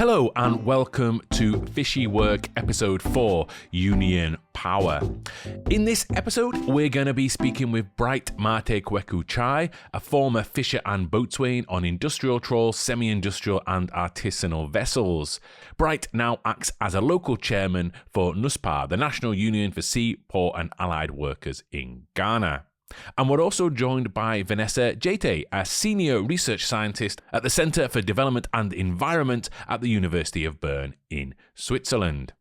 Hello and welcome to Fishy Work Episode 4, Union Power. In this episode, we're going to be speaking with Bright Maté Kweku Chai, a former fisher and boatswain on industrial trawls, semi-industrial and artisanal vessels. Bright now acts as a local chairman for NUSPAW, the National Union for Sea, Port and Allied Workers in Ghana. And we're also joined by Vanessa Jaiteh, a senior research scientist at the Centre for Development and Environment at the University of Bern in Switzerland.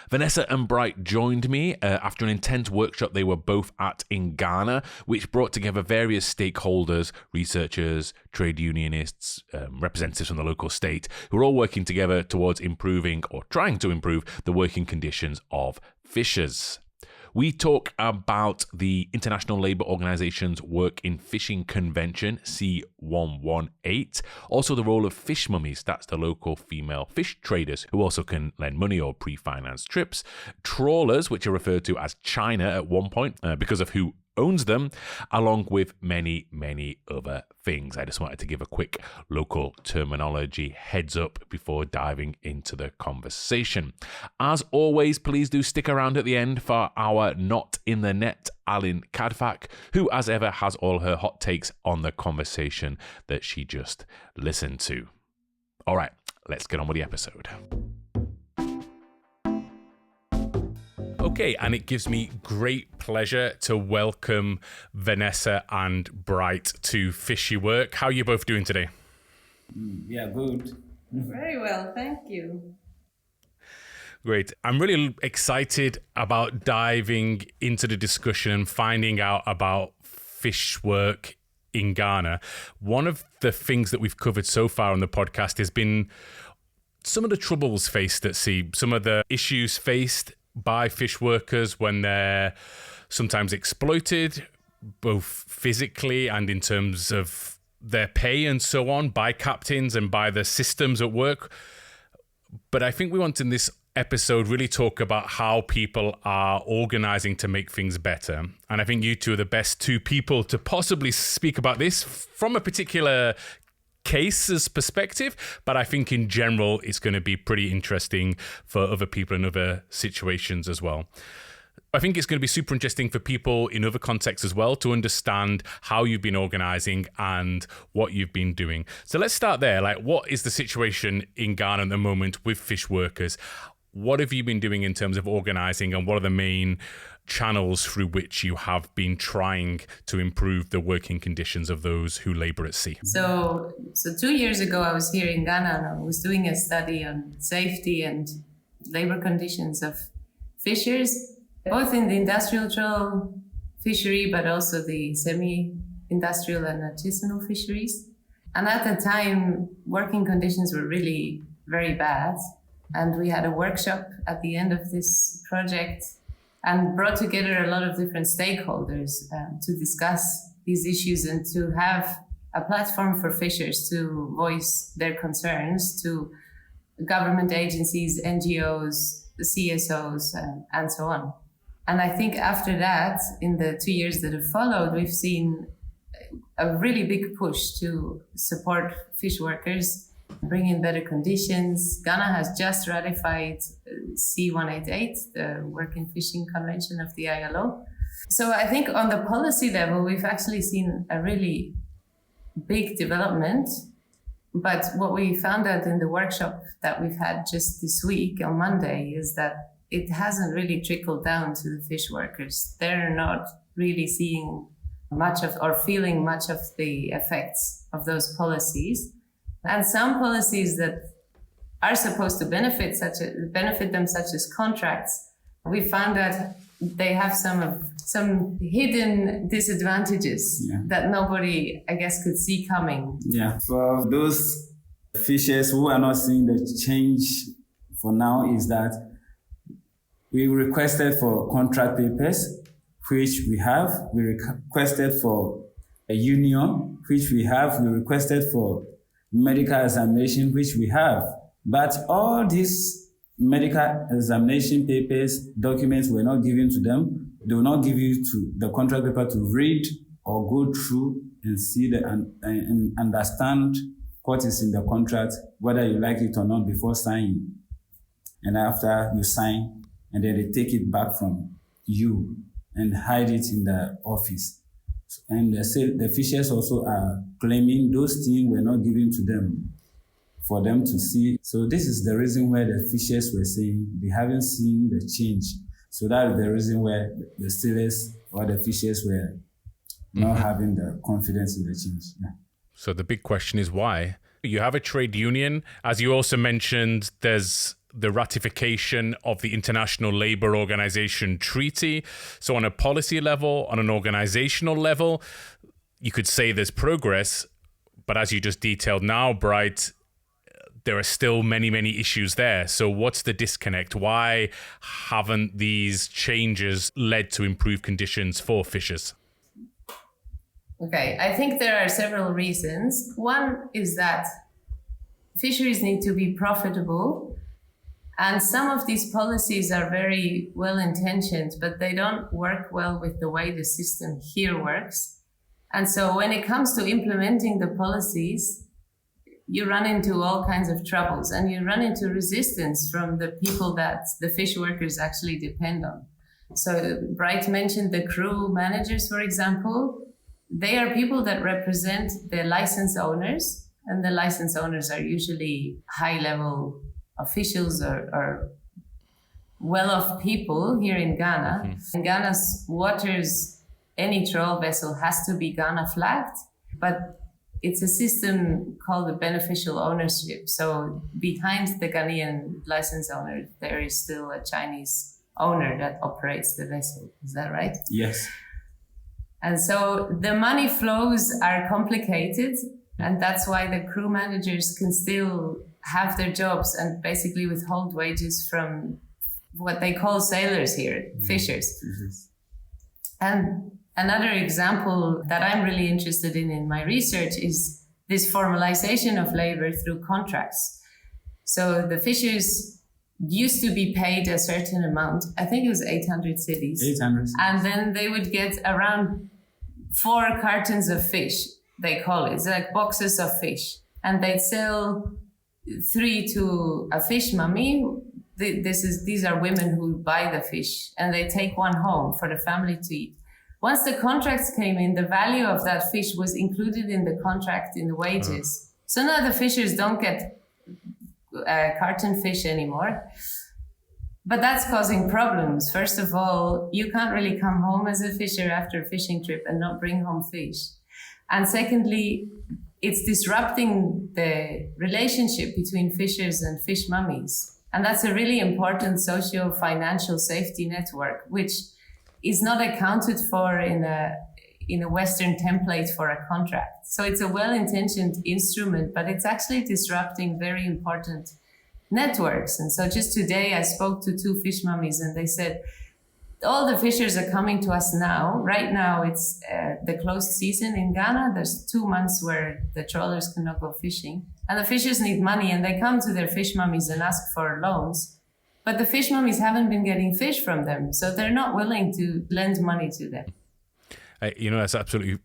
Vanessa and Bright joined me after an intense workshop they were both at in Ghana, which brought together various stakeholders, researchers, trade unionists, representatives from the local state, who are all working together towards improving or trying to improve the working conditions of fishers. We talk about the International Labour Organization's Work in Fishing Convention, C118, also the role of fish mummies, that's the local female fish traders who also can lend money or pre-finance trips, trawlers, which are referred to as China at one point because of who owns them, along with many, many other things. I just wanted to give a quick local terminology heads up before diving into the conversation. As always, please do stick around at the end for our Not in the Net Alin Kadfak, who as ever has all her hot takes on the conversation that she just listened to. All right, let's get on with the episode. Okay, and it gives me great pleasure to welcome Vanessa and Bright to Fishy Work. How are you both doing today? Yeah, good. Very well, thank you. Great. I'm really excited about diving into the discussion and finding out about fish work in Ghana. One of the things that we've covered so far on the podcast has been some of the troubles faced at sea, some of the issues faced by fish workers when they're sometimes exploited, both physically and in terms of their pay and so on, by captains and by the systems at work. But I think we want in this episode really talk about how people are organizing to make things better. And I think you two are the best two people to possibly speak about this from a particular case's perspective, but I think in general it's going to be pretty interesting for other people in other situations as well. I think it's going to be super interesting for people in other contexts as well to understand how you've been organizing and what you've been doing. So let's start there. Like, what is the situation in Ghana at the moment with fish workers? What have you been doing in terms of organizing, and what are the main channels through which you have been trying to improve the working conditions of those who labor at sea? So 2 years ago, I was here in Ghana and I was doing a study on safety and labor conditions of fishers, both in the industrial trawl fishery, but also the semi-industrial and artisanal fisheries. And at the time, working conditions were really very bad. And we had a workshop at the end of this project and brought together a lot of different stakeholders to discuss these issues and to have a platform for fishers to voice their concerns to government agencies, NGOs, the CSOs, and so on. And I think after that, in the 2 years that have followed, we've seen a really big push to support fish workers, bring in better conditions. Ghana has just ratified C188, the Work in Fishing Convention of the ILO. So I think on the policy level, we've actually seen a really big development. But what we found out in the workshop that we've had just this week on Monday is that it hasn't really trickled down to the fish workers. They're not really seeing much of or feeling much of the effects of those policies. And some policies that are supposed to benefit them, such as contracts, we found that they have some hidden disadvantages that nobody, I guess, could see coming. Yeah, for those fishers who are not seeing the change for now, is that we requested for contract papers, which we have. We requested for a union, which we have. We requested for medical examination, which we have. But all these medical examination papers, documents were not given to them. They will not give you to the contract paper to read or go through and see and understand what is in the contract, whether you like it or not before signing. And after you sign, and then they take it back from you and hide it in the office. And the fishers also are claiming those things were not given to them for them to see. So this is the reason why the fishers were saying they haven't seen the change. So that is the reason why the sailors or the fishers were not having the confidence in the change. Yeah. So the big question is why? You have a trade union. As you also mentioned, there's the ratification of the International Labour Organization Treaty. So on a policy level, on an organizational level, you could say there's progress. But as you just detailed now, Bright, there are still many, many issues there. So what's the disconnect? Why haven't these changes led to improved conditions for fishers? Okay, I think there are several reasons. One is that fisheries need to be profitable. And some of these policies are very well-intentioned, but they don't work well with the way the system here works. And so when it comes to implementing the policies, you run into all kinds of troubles and you run into resistance from the people that the fish workers actually depend on. So Bright mentioned the crew managers, for example. They are people that represent the license owners, and the license owners are usually high-level officials or well-off people here in Ghana. In Ghana's waters, any trawl vessel has to be Ghana flagged, but it's a system called the beneficial ownership. So behind the Ghanaian license owner, there is still a Chinese owner that operates the vessel. Is that right? Yes. And so the money flows are complicated, and that's why the crew managers can still have their jobs and basically withhold wages from what they call sailors here, fishers. And another example that I'm really interested in my research is this formalization of labor through contracts. So the fishers used to be paid a certain amount. I think it was 800 cedis. 800. And then they would get around 4 cartons of fish, they call it. It's like boxes of fish. And they'd sell 3 to a fish mummy. These are women who buy the fish and they take 1 home for the family to eat. Once the contracts came in, the value of that fish was included in the contract in the wages. So now the fishers don't get carton fish anymore. But that's causing problems. First of all, you can't really come home as a fisher after a fishing trip and not bring home fish. And secondly, it's disrupting the relationship between fishers and fish mummies. And that's a really important socio-financial safety network, which is not accounted for in a Western template for a contract. So it's a well-intentioned instrument, but it's actually disrupting very important networks. And so just today I spoke to 2 fish mummies and they said, all the fishers are coming to us now. Right now it's the closed season in Ghana. There's 2 months where the trawlers cannot go fishing. And the fishers need money and they come to their fish mummies and ask for loans. But the fish mummies haven't been getting fish from them. So they're not willing to lend money to them. That's absolutely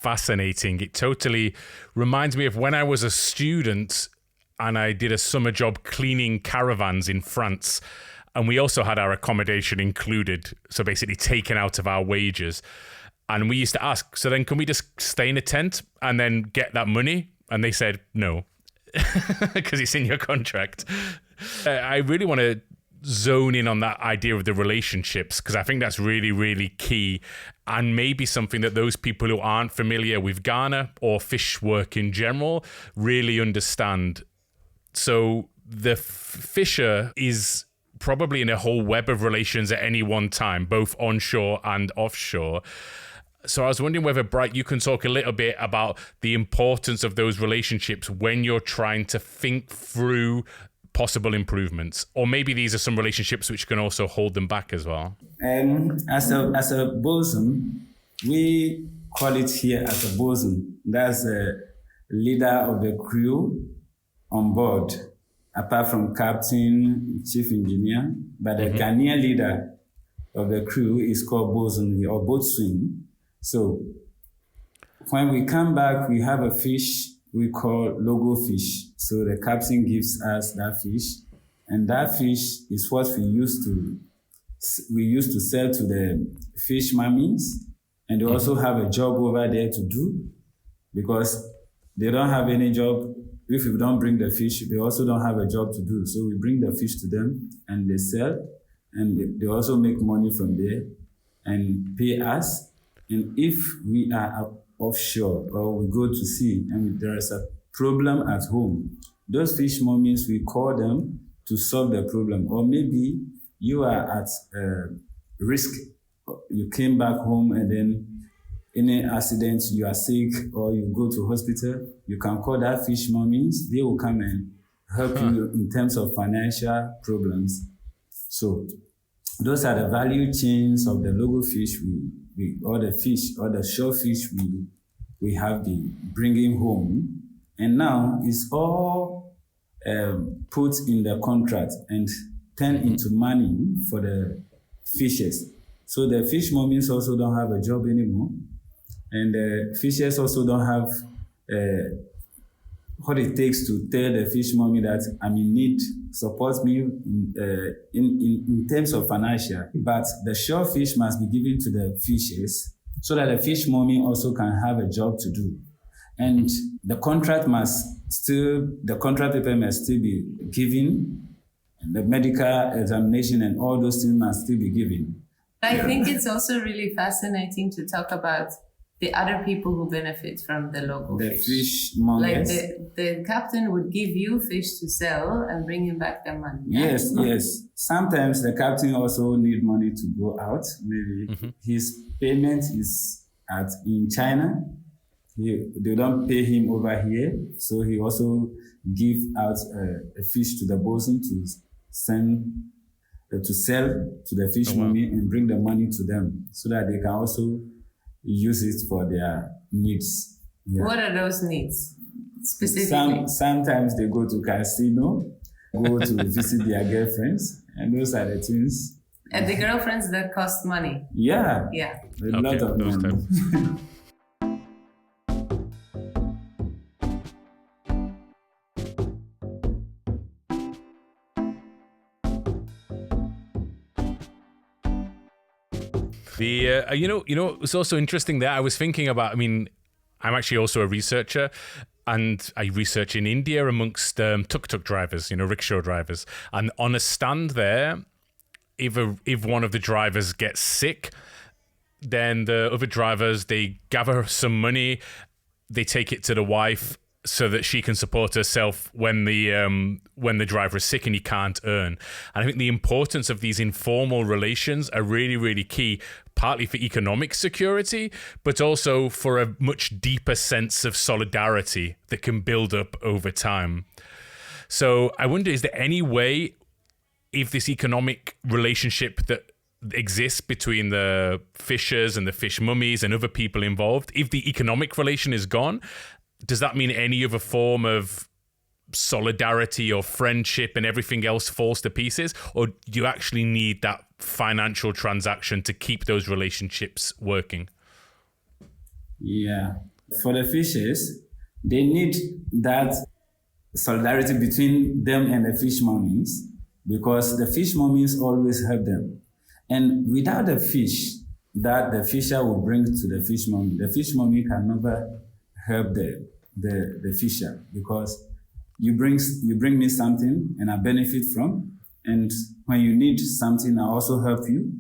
fascinating. It totally reminds me of when I was a student and I did a summer job cleaning caravans in France. And we also had our accommodation included, so basically taken out of our wages. And we used to ask, so then can we just stay in a tent and then get that money? And they said, no, because it's in your contract. I really want to zone in on that idea of the relationships, because I think that's really, really key, and maybe something that those people who aren't familiar with Ghana or fish work in general really understand. So the fisher is probably in a whole web of relations at any one time, both onshore and offshore. So I was wondering whether, Bright, you can talk a little bit about the importance of those relationships when you're trying to think through possible improvements, or maybe these are some relationships which can also hold them back as well. As a bosun, we call it here as a bosun. That's a leader of the crew on board, apart from captain, chief engineer. But the Ghanaian leader of the crew is called bosun or boatswain. So when we come back, we have a fish we call logo fish. So the captain gives us that fish, and that fish is what we used to sell to the fish mummies, and they also have a job over there to do, because they don't have any job. If we don't bring the fish, they also don't have a job to do. So we bring the fish to them and they sell, and they also make money from there and pay us. And if we are offshore or we go to sea and there is a problem at home, those fish mummies, we call them to solve the problem. Or maybe you are at risk. You came back home and then any accident, you are sick or you go to hospital, you can call that fish mummies. They will come and help you in terms of financial problems. So those are the value chains of the logo fish or the fish or the shore fish we have been bringing home. And now it's all put in the contract and turned into money for the fishers. So the fish mummies also don't have a job anymore. And the fishers also don't have what it takes to tell the fish mummy that I'm in need, support me in terms of financial. But the shore fish must be given to the fishers so that the fish mummy also can have a job to do. And the contract paper must still be given, and the medical examination and all those things must still be given. I think it's also really fascinating to talk about the other people who benefit from the local the fish. Fish mongers. Like the captain would give you fish to sell and bring him back the money. Yes, yes. Sometimes the captain also need money to go out. Maybe his payment is in China. They don't pay him over here. So he also give out a fish to the boatswain to sell to the fish mummy and bring the money to them so that they can also use it for their needs. Yeah. What are those needs specifically? Sometimes they go to casino, go to visit their girlfriends, and those are the things. And the girlfriends that cost money. Yeah. Yeah. A lot of money. It's also interesting there. I was thinking about, I'm actually also a researcher, and I research in India amongst tuk-tuk drivers, rickshaw drivers. And on a stand there, if one of the drivers gets sick, then the other drivers, they gather some money, they take it to the wife so that she can support herself when the driver is sick and he can't earn. And I think the importance of these informal relations are really, really key, partly for economic security, but also for a much deeper sense of solidarity that can build up over time. So I wonder, is there any way, if this economic relationship that exists between the fishers and the fish mummies and other people involved, if the economic relation is gone, does that mean any other form of solidarity or friendship and everything else falls to pieces? Or do you actually need that financial transaction to keep those relationships working? Yeah. For the fishers, they need that solidarity between them and the fish mummies, because the fish mummies always help them. And without the fish that the fisher will bring to the fish mummy can never help the fisher, because you bring me something and I benefit from, and when you need something I also help you.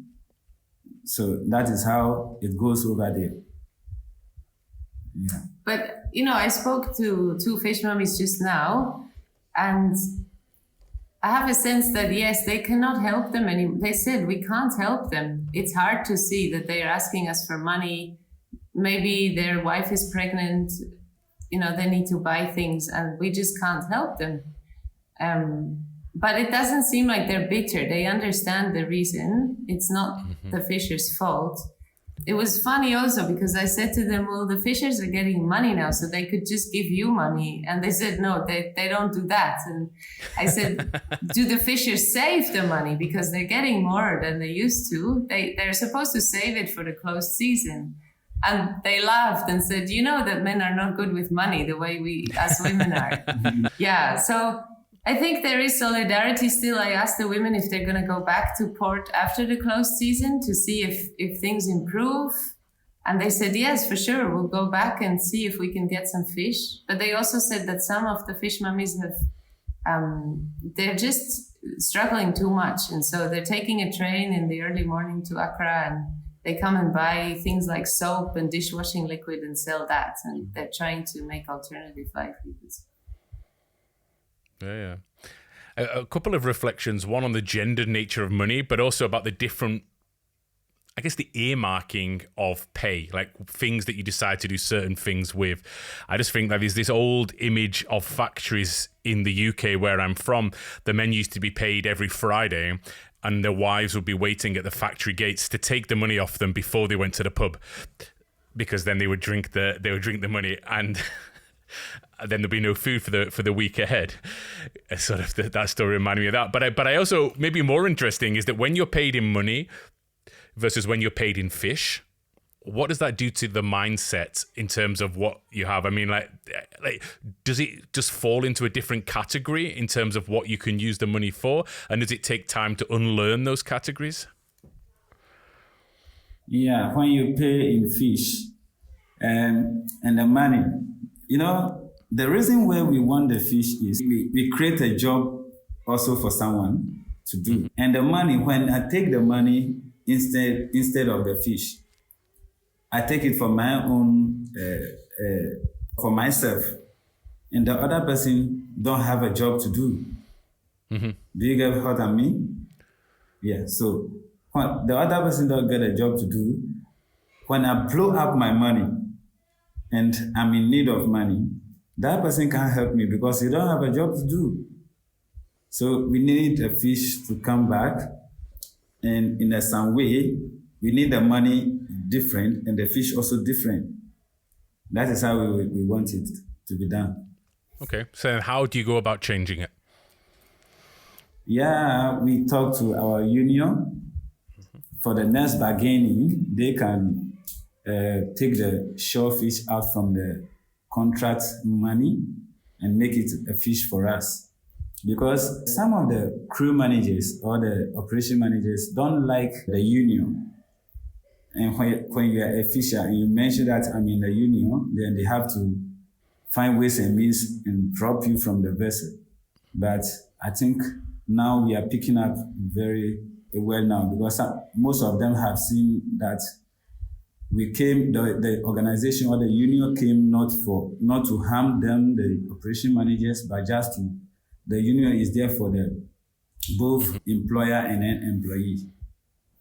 So that is how it goes over there. Yeah. But I spoke to two fish mummies just now, and I have a sense that yes, they cannot help them anymore. They said we can't help them. It's hard to see that they are asking us for money. Maybe their wife is pregnant, they need to buy things and we just can't help them. But it doesn't seem like they're bitter. They understand the reason. It's not the fishers' fault. It was funny also because I said to them, well, the fishers are getting money now, so they could just give you money. And they said, no, they don't do that. And I said, do the fishers save the money? Because they're getting more than they used to. They're supposed to save it for the closed season. And they laughed and said, you know that men are not good with money the way we as women are. Yeah, so I think there is solidarity still. I asked the women if they're going to go back to port after the closed season to see if things improve. And they said, yes, for sure. We'll go back and see if we can get some fish. But they also said that some of the fish mummies they're just struggling too much. And so they're taking a train in the early morning to Accra, and they come and buy things like soap and dishwashing liquid and sell that. And they're trying to make alternative livelihoods. Yeah. A couple of reflections, one on the gendered nature of money, but also about the different, I guess, the earmarking of pay, like things that you decide to do certain things with. I just think that there's this old image of factories in the UK where I'm from. The men used to be paid every Friday, and their wives would be waiting at the factory gates to take the money off them before they went to the pub, because then they would drink the money, and then there'd be no food for the week ahead. Sort of that story reminded me of that. But I also, maybe more interesting is that when you're paid in money versus when you're paid in fish, what does that do to the mindset in terms of what you have? I mean, like does it just fall into a different category in terms of what you can use the money for? And does it take time to unlearn those categories? Yeah, when you pay in fish and the money, the reason why we want the fish is we create a job also for someone to do. And the money, when I take the money instead of the fish, I take it for my own, for myself. And the other person don't have a job to do. Mm-hmm. Do you get what I mean? Yeah, so when the other person don't get a job to do, when I blow up my money and I'm in need of money, that person can't help me because he don't have a job to do. So we need a fish to come back, and in some way, we need the money different and the fish also different. That is how we want it to be done. Okay, so how do you go about changing it? Yeah, we talk to our union. For the next bargaining, they can take the shellfish out from the contract money and make it a fish for us. Because some of the crew managers or the operation managers don't like the union. And when you are a fisher and you mention that I'm in the union, then they have to find ways and means and drop you from the vessel. But I think now we are picking up very well now, because most of them have seen that we came, the organization or the union came not to harm them, the operation managers, but just to, the union is there for the both employer and employee.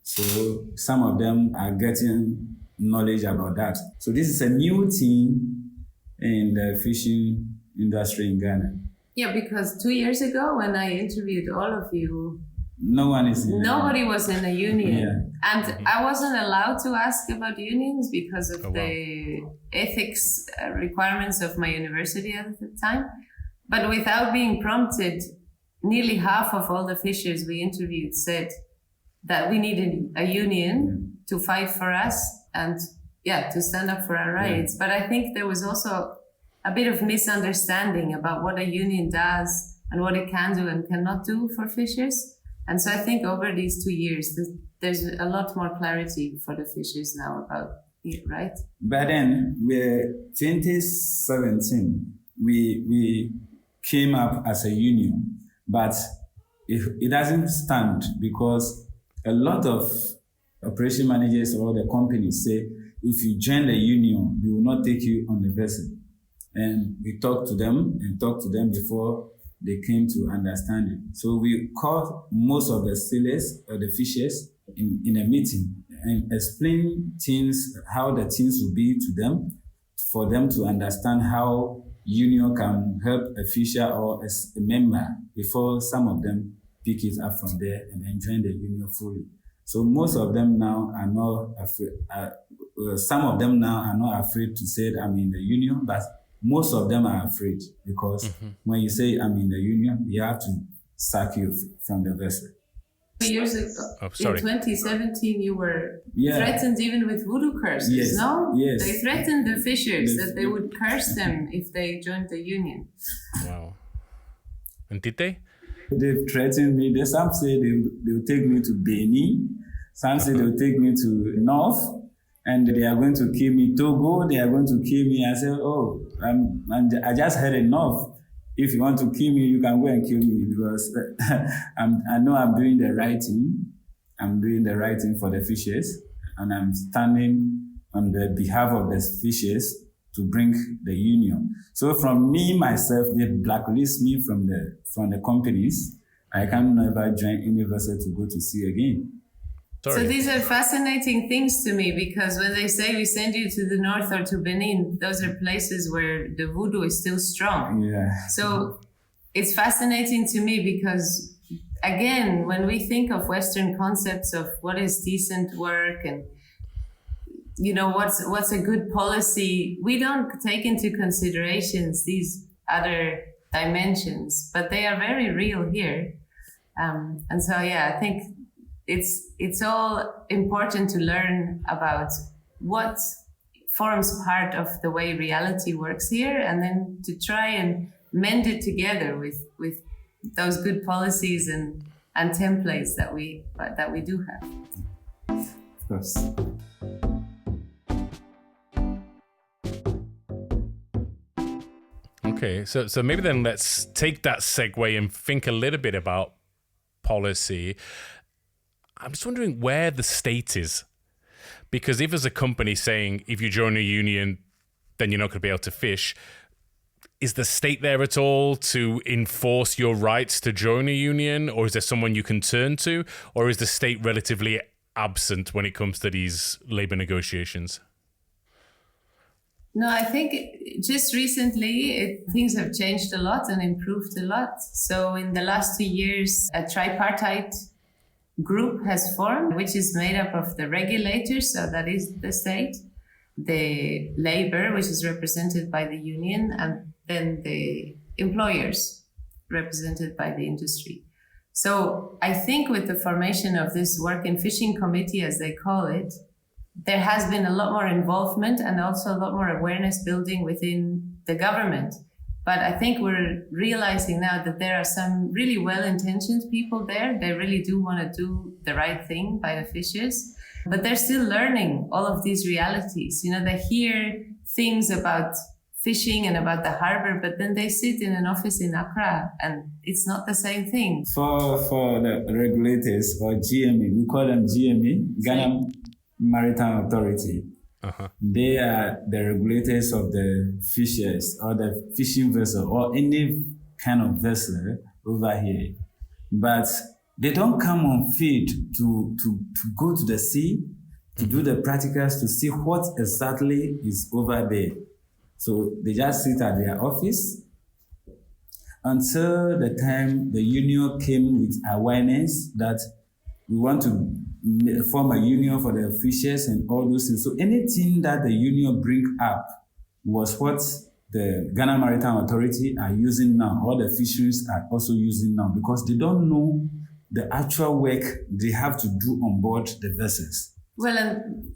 So some of them are getting knowledge about that. So this is a new thing in the fishing industry in Ghana. Yeah, because 2 years ago when I interviewed all of you, nobody was in a union. Yeah. And I wasn't allowed to ask about unions because of the ethics requirements of my university at the time. But without being prompted, nearly half of all the fishers we interviewed said that we needed a union to fight for us and to stand up for our rights. But I think there was also a bit of misunderstanding about what a union does and what it can do and cannot do for fishers. And so I think over these 2 years, there's a lot more clarity for the fishers now about it, right? But then, 2017, we came up as a union, but it doesn't stand because a lot of operation managers or the companies say, if you join the union, we will not take you on the vessel. And we talked to them before they came to understand it. So we called most of the sailors or the fishers in a meeting and explain things, how the things will be to them, for them to understand how union can help a fisher or a member before some of them pick it up from there and then join the union fully. So most of them now are not afraid. Some of them now are not afraid to say I'm in the union, but most of them are afraid because when you say I'm in the union, you have to sack you from the vessel. Years ago, in 2017, you were threatened even with voodoo curses, no? Yes. They threatened the fishers that they would curse them if they joined the union. Wow. And did they? They threatened me. Some say they will take me to Benin. Some say they will take me to North. And they are going to kill me. Togo, they are going to kill me. I said, I just had enough. If you want to kill me, you can go and kill me because I know I'm doing the right thing. I'm doing the right thing for the fishers, and I'm standing on the behalf of the fishers to bring the union. So from me, myself, they blacklist me from the companies. I can never join any vessel to go to sea again. Sorry. So these are fascinating things to me because when they say we send you to the north or to Benin, those are places where the voodoo is still strong. Yeah. So it's fascinating to me because, again, when we think of Western concepts of what is decent work and, you know, what's a good policy, we don't take into considerations these other dimensions, but they are very real here. And so, yeah, I think it's all important to learn about what forms part of the way reality works here, and then to try and mend it together with those good policies and templates that we do have. Of course. Okay, so maybe then let's take that segue and think a little bit about policy. I'm just wondering where the state is. Because if there's a company saying, if you join a union, then you're not going to be able to fish, is the state there at all to enforce your rights to join a union? Or is there someone you can turn to? Or is the state relatively absent when it comes to these labor negotiations? No, I think just recently things have changed a lot and improved a lot. So in the last 2 years, a tripartite group has formed, which is made up of the regulators, so that is the state, the labor, which is represented by the union, and then the employers, represented by the industry. So I think with the formation of this work and fishing committee, as they call it, there has been a lot more involvement and also a lot more awareness building within the government. But I think we're realizing now that there are some really well-intentioned people there. They really do want to do the right thing by the fishers, but they're still learning all of these realities. You know, they hear things about fishing and about the harbor, but then they sit in an office in Accra and it's not the same thing. For the regulators or GMA, we call them GMA, Ghana Maritime Authority. Uh-huh. They are the regulators of the fishers or the fishing vessel or any kind of vessel over here. But they don't come on field to go to the sea, to do the practicals, to see what exactly is over there. So they just sit at their office until the time the union came with awareness that we want to form a union for the fishers and all those things. So anything that the union bring up was what the Ghana Maritime Authority are using now, or the fisheries are also using now, because they don't know the actual work they have to do on board the vessels. Well, and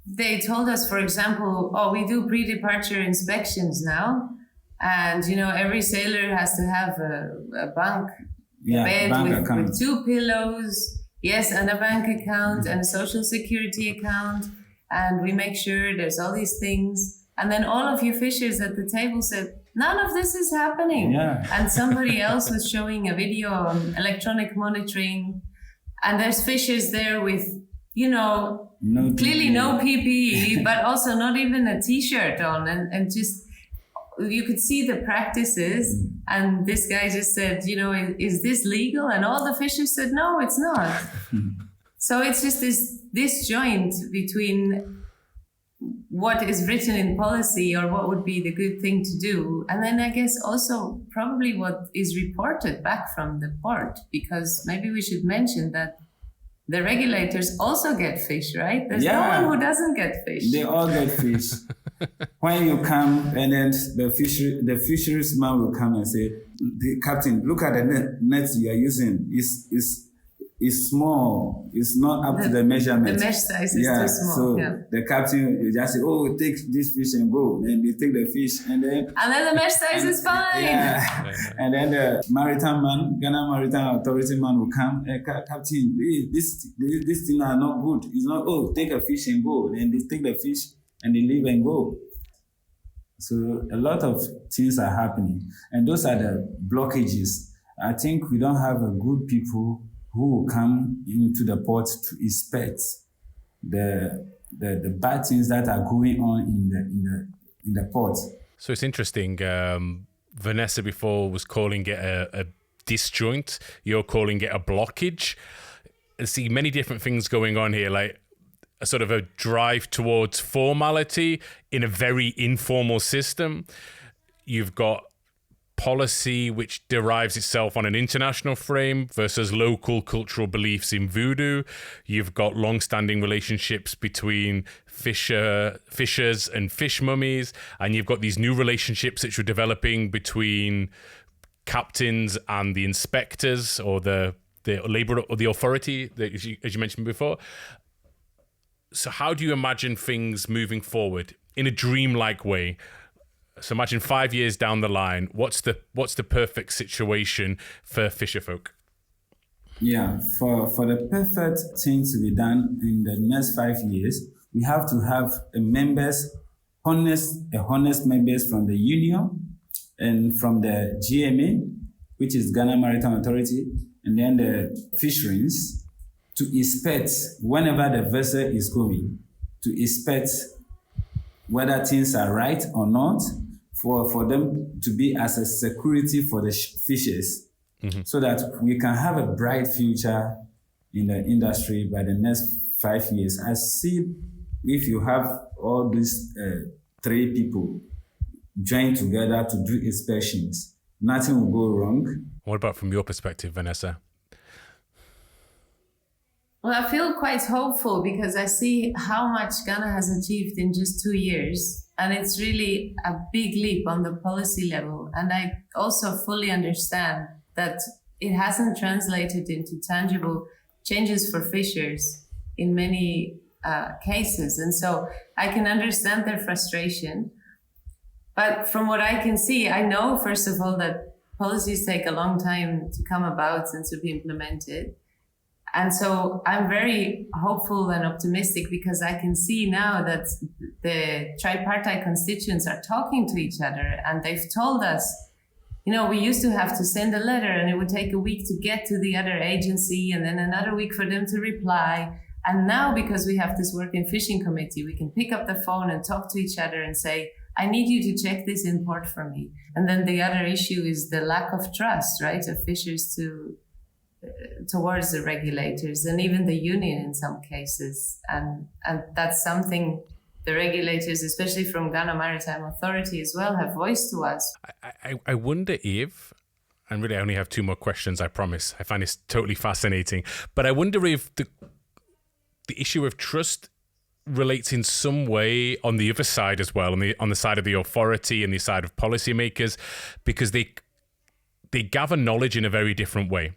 they told us, for example, we do pre-departure inspections now, and every sailor has to have a bunk, bed with 2 pillows. Yes, and a bank account and a social security account. And we make sure there's all these things. And then all of you fishers at the table said, none of this is happening. Yeah. And somebody else was showing a video on electronic monitoring. And there's fishers there with, clearly no PPE, but also not even a t-shirt on. And just, you could see the practices, and this guy just said, is this legal? And all the fishers said, no, it's not. So it's just this disjoint between what is written in policy or what would be the good thing to do. And then I guess also probably what is reported back from the port, because maybe we should mention that the regulators also get fish, right? There's no one who doesn't get fish. They all get fish. When you come, and then the fisheries man will come and say, "The captain, look at the nets you are using. is small. It's not up to the measurement. The mesh size is too small. So the captain will just say, "Oh, take this fish and go." Then they take the fish and then the mesh size is fine. Yeah. And then the maritime man, Ghana Maritime Authority man will come, Captain, this thing are not good. It's not, oh, take a fish and go. Then they take the fish and they leave and go. So a lot of things are happening. And those are the blockages. I think we don't have a good people who will come into the port to inspect the bad things that are going on in the port. So it's interesting. Vanessa before was calling it a disjoint. You're calling it a blockage. I see many different things going on here, like a sort of a drive towards formality in a very informal system. You've got policy which derives itself on an international frame versus local cultural beliefs in voodoo. You've got long-standing relationships between fishers and fish mummies, and you've got these new relationships which are developing between captains and the inspectors or the labor or the authority, as you mentioned before. So how do you imagine things moving forward in a dreamlike way? So imagine 5 years down the line, what's the perfect situation for fisherfolk? Yeah, for the perfect thing to be done in the next 5 years, we have to have honest members from the union and from the GMA, which is Ghana Maritime Authority, and then the fisheries, to inspect whenever the vessel is going, to inspect whether things are right or not, for them to be as a security for the fishers, so that we can have a bright future in the industry by the next 5 years. I see if you have all these 3 people join together to do inspections, nothing will go wrong. What about from your perspective, Vanessa? Well, I feel quite hopeful because I see how much Ghana has achieved in just 2 years. And it's really a big leap on the policy level. And I also fully understand that it hasn't translated into tangible changes for fishers in many cases. And so I can understand their frustration. But from what I can see, I know, first of all, that policies take a long time to come about and to be implemented. And so I'm very hopeful and optimistic because I can see now that the tripartite constituents are talking to each other, and they've told us, we used to have to send a letter and it would take a week to get to the other agency and then another week for them to reply. And now, because we have this working fishing committee, we can pick up the phone and talk to each other and say, I need you to check this in port for me. And then the other issue is the lack of trust, right, of fishers towards the regulators and even the union in some cases. And that's something the regulators, especially from Ghana Maritime Authority as well, have voiced to us. I wonder if, and really I only have 2 more questions, I promise. I find this totally fascinating. But I wonder if the issue of trust relates in some way on the other side as well, on the side of the authority and the side of policymakers, because they gather knowledge in a very different way.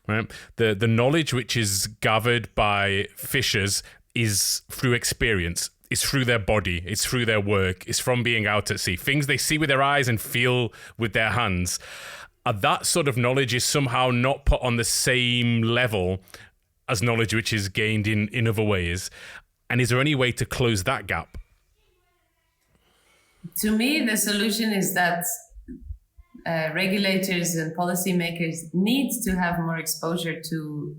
Right? The knowledge which is gathered by fishers is through experience. It's through their body. It's through their work. It's from being out at sea. Things they see with their eyes and feel with their hands. That sort of knowledge is somehow not put on the same level as knowledge which is gained in other ways. And is there any way to close that gap? To me, the solution is that regulators and policymakers need to have more exposure to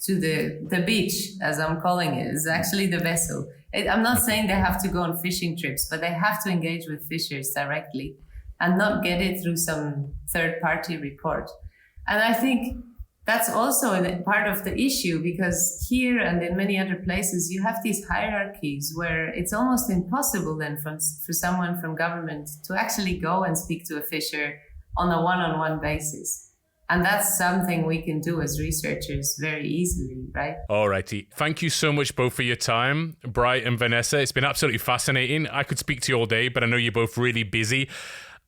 the beach, as I'm calling it. It's actually the vessel. I'm not saying they have to go on fishing trips, but they have to engage with fishers directly and not get it through some third-party report. And I think that's also a part of the issue, because here and in many other places, you have these hierarchies where it's almost impossible then for someone from government to actually go and speak to a fisher on a one-on-one basis. And that's something we can do as researchers very easily, right? All righty. Thank you so much both for your time, Bright and Vanessa. It's been absolutely fascinating. I could speak to you all day, but I know you're both really busy.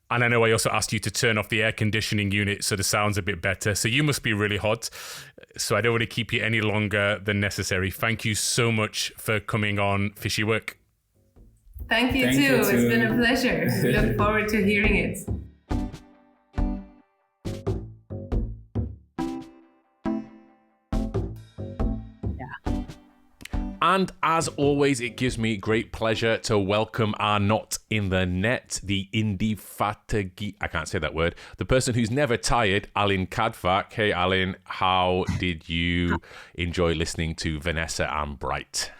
And I know I also asked you to turn off the air conditioning unit so the sound's a bit better. So you must be really hot. So I don't want to keep you any longer than necessary. Thank you so much for coming on Fishy Work. Thank you too. It's been a pleasure. We look forward to hearing it. And as always, it gives me great pleasure to welcome our not in the net, the indefatigable, I can't say that word, the person who's never tired, Alin Kadfak. Hey, Alin, how did you enjoy listening to Vanessa and Bright?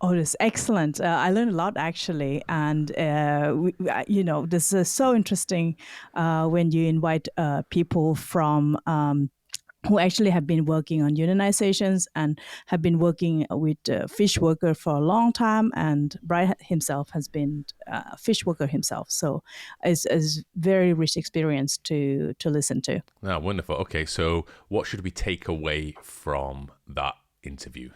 Oh, that's excellent. I learned a lot, actually. And, this is so interesting when you invite people from who actually have been working on unionizations and have been working with fish worker for a long time. And Bright himself has been a fish worker himself. So it's very rich experience to listen to. Ah, wonderful. Okay, so what should we take away from that interview?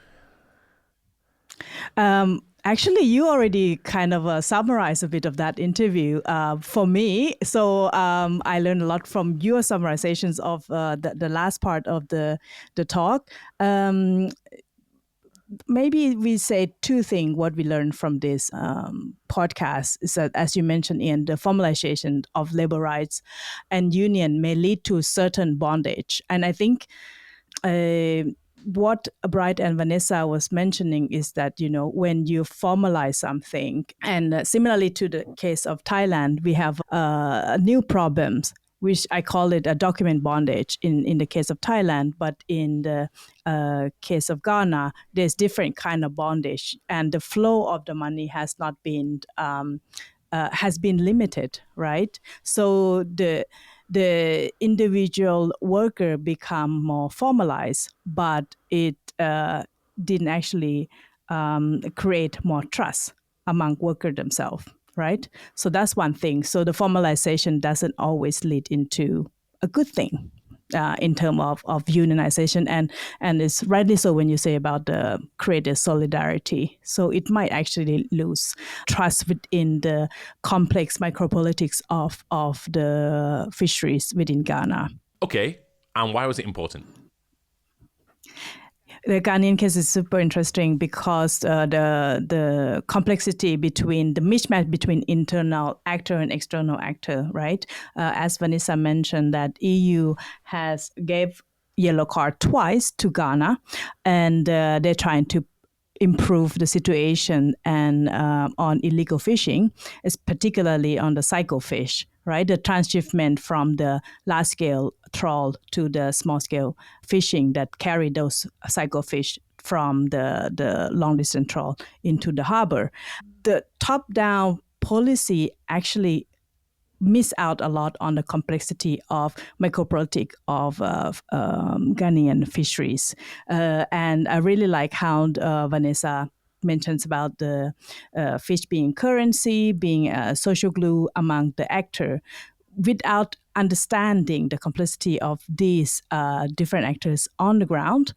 Actually, you already kind of summarized a bit of that interview for me. So I learned a lot from your summarizations of the last part of the talk. Maybe we say two things. What we learned from this podcast is that, as you mentioned, Ian, the formalization of labor rights and union may lead to certain bondage. And I think what Bright and Vanessa was mentioning is that, when you formalize something, and similarly to the case of Thailand, we have new problems, which I call it a document bondage in the case of Thailand. But in the case of Ghana, there's different kind of bondage, and the flow of the money has not been has been limited, right? So the individual worker become more formalized, but it didn't actually create more trust among workers themselves, right? So that's one thing. So the formalization doesn't always lead into a good thing in terms of unionization. And it's rightly so when you say about the creative solidarity. So it might actually lose trust within the complex micropolitics of the fisheries within Ghana. Okay, and why was it important? The Ghanaian case is super interesting because the complexity between the mismatch between internal actor and external actor, right? As Vanessa mentioned, that EU has gave yellow card twice to Ghana, and they're trying to improve the situation and on illegal fishing, is particularly on the cycle fish, right? The transshipment from the large-scale trawl to the small-scale fishing that carry those cycle fish from the long-distance trawl into the harbor. The top-down policy actually miss out a lot on the complexity of micropolitics of Ghanaian fisheries. And I really like how Vanessa mentions about the fish being currency, being a social glue among the actor, without understanding the complexity of these different actors on the ground,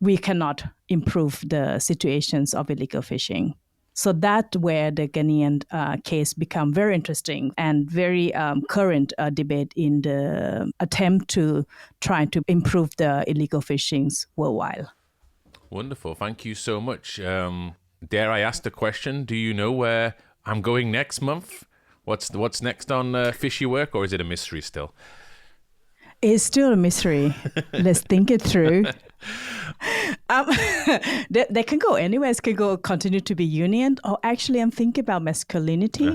we cannot improve the situations of illegal fishing. So that's where the Ghanaian case become very interesting and very current debate in the attempt to try to improve the illegal fishings worldwide. Wonderful. Thank you so much. Dare I ask the question? Do you know where I'm going next month? What's next on Fishy Work, or is it a mystery still? It's still a mystery. Let's think it through. They can go anywhere. It can continue to be union, or actually I'm thinking about masculinity,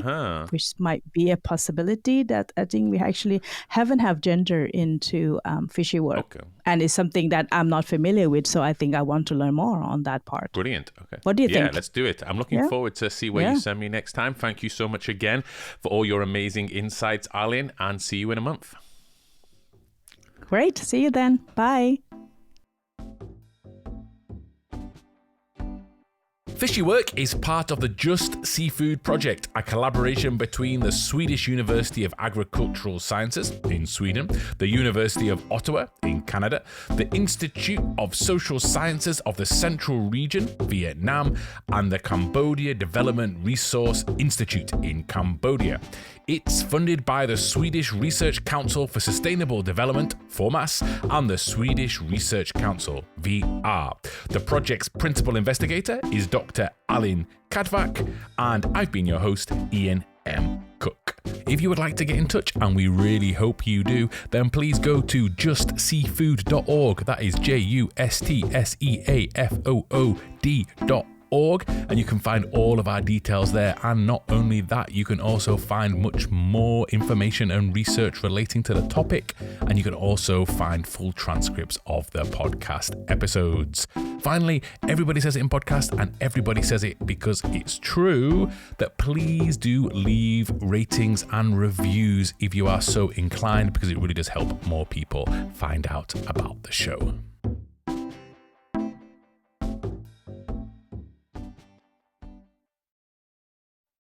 which might be a possibility that I think we actually haven't have gender into fishy work. Okay. And it's something that I'm not familiar with, so I think I want to learn more on that part. Brilliant. Okay. What do you think? Yeah, let's do it. I'm looking forward to see where you send me next time. Thank you so much again for all your amazing insights, Alin, and see you in a month. Great. See you then. Bye. Fishy Work is part of the Just Seafood project, a collaboration between the Swedish University of Agricultural Sciences in Sweden, the University of Ottawa in Canada, the Institute of Social Sciences of the Central Region, Vietnam, and the Cambodia Development Resource Institute in Cambodia. It's funded by the Swedish Research Council for Sustainable Development, FORMAS, and the Swedish Research Council, VR. The project's principal investigator is Dr. Alin Kadvak, and I've been your host, Ian M. Cook. If you would like to get in touch, and we really hope you do, then please go to justseafood.org. That is JUSTSEAFOOD.org. And you can find all of our details there. And not only that, you can also find much more information and research relating to the topic. And you can also find full transcripts of the podcast episodes. Finally, everybody says it in podcast, and everybody says it because it's true, that please do leave ratings and reviews if you are so inclined, because it really does help more people find out about the show.